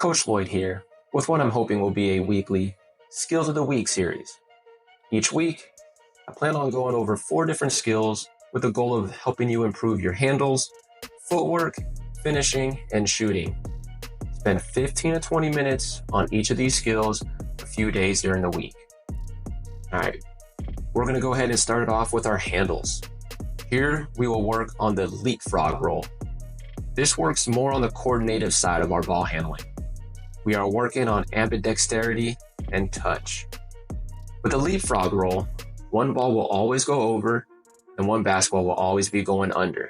Coach Lloyd here with what I'm hoping will be a weekly Skills of the Week series. Each week, I plan on going over 4 different skills with the goal of helping you improve your handles, footwork, finishing, and shooting. Spend 15 to 20 minutes on each of these skills a few days during the week. All right, we're going to go ahead and start it off with our handles. Here, we will work on the leapfrog roll. This works more on the coordinative side of our ball handling. We are working on ambidexterity and touch. With the leapfrog roll, one ball will always go over and one basketball will always be going under.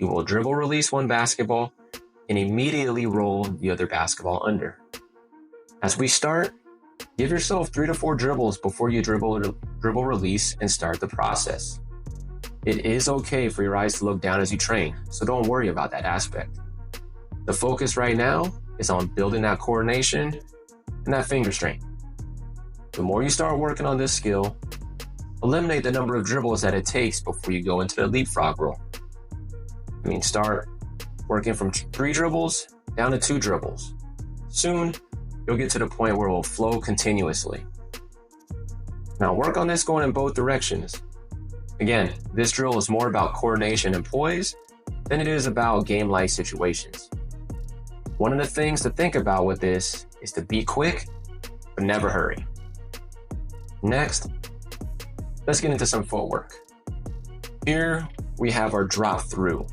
You will dribble release one basketball and immediately roll the other basketball under. As we start, give yourself 3 to 4 dribbles before you dribble release and start the process. It is okay for your eyes to look down as you train, so don't worry about that aspect. The focus right now is on building that coordination and that finger strength. The more you start working on this skill, eliminate the number of dribbles that it takes before you go into the leapfrog roll. Start working from 3 dribbles down to 2 dribbles. Soon, you'll get to the point where it will flow continuously. Now work on this going in both directions. Again, this drill is more about coordination and poise than it is about game-like situations. One of the things to think about with this is to be quick, but never hurry. Next, let's get into some footwork. Here, we have our drop through.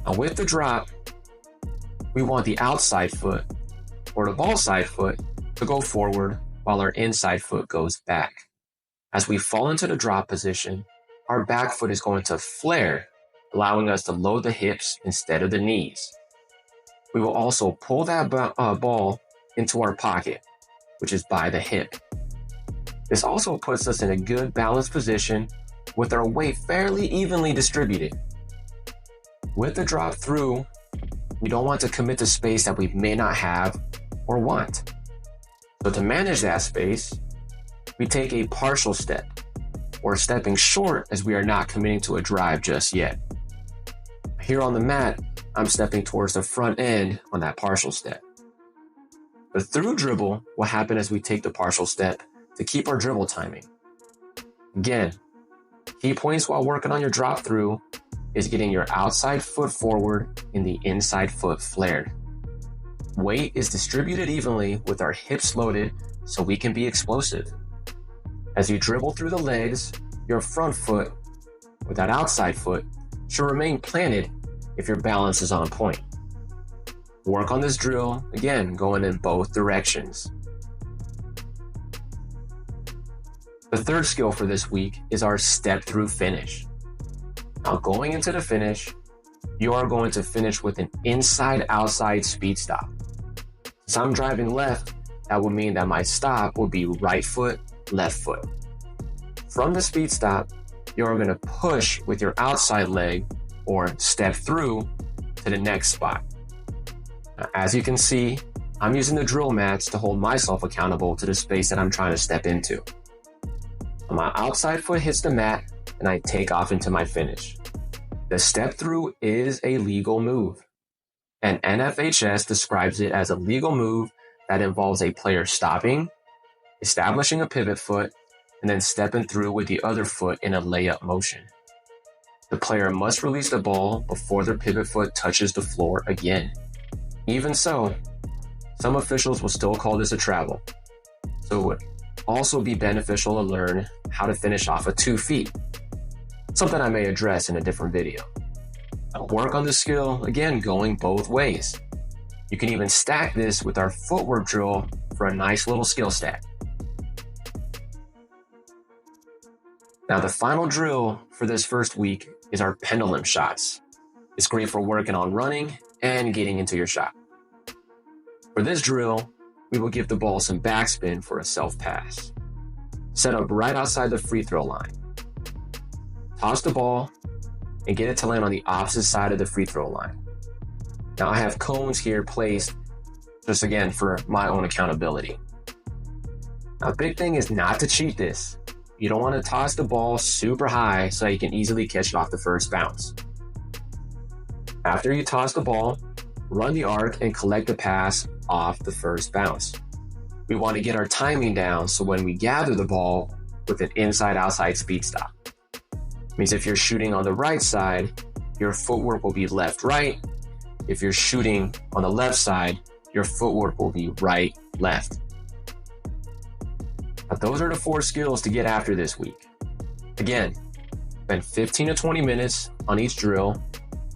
Now with the drop, we want the outside foot or the ball side foot to go forward while our inside foot goes back. As we fall into the drop position, our back foot is going to flare, allowing us to load the hips instead of the knees. We will also pull that ball into our pocket, which is by the hip. This also puts us in a good balanced position with our weight fairly evenly distributed. With the drop through, we don't want to commit to space that we may not have or want. So to manage that space, we take a partial step, or stepping short as we are not committing to a drive just yet. Here on the mat, I'm stepping towards the front end on that partial step. The through dribble will happen as we take the partial step to keep our dribble timing. Again, key points while working on your drop through is getting your outside foot forward and the inside foot flared. Weight is distributed evenly with our hips loaded so we can be explosive. As you dribble through the legs, your front foot with that outside foot should remain planted if your balance is on point. Work on this drill, again, going in both directions. The third skill for this week is our step through finish. Now going into the finish, you are going to finish with an inside-outside speed stop. Since I'm driving left, that would mean that my stop will be right foot, left foot. From the speed stop, you're going to push with your outside leg or step through to the next spot. Now, as you can see, I'm using the drill mats to hold myself accountable to the space that I'm trying to step into. My outside foot hits the mat and I take off into my finish. The step through is a legal move, and NFHS describes it as a legal move that involves a player stopping, establishing a pivot foot, and then stepping through with the other foot in a layup motion. The player must release the ball before their pivot foot touches the floor again. Even so, some officials will still call this a travel. So it would also be beneficial to learn how to finish off of 2 feet, something I may address in a different video. I'll work on this skill, again, going both ways. You can even stack this with our footwork drill for a nice little skill stack. Now, the final drill for this first week is our pendulum shots. It's great for working on running and getting into your shot. For this drill, we will give the ball some backspin for a self-pass. Set up right outside the free throw line. Toss the ball and get it to land on the opposite side of the free throw line. Now I have cones here placed just again for my own accountability. Now, big thing is not to cheat this. You don't want to toss the ball super high so you can easily catch it off the first bounce. After you toss the ball, run the arc, and collect the pass off the first bounce. We want to get our timing down so when we gather the ball with an inside-outside speed stop. Means if you're shooting on the right side, your footwork will be left-right. If you're shooting on the left side, your footwork will be right-left. Now, those are the 4 skills to get after this week. Again, spend 15 to 20 minutes on each drill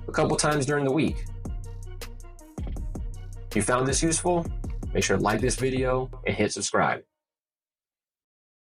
a couple times during the week. If you found this useful, make sure to like this video and hit subscribe.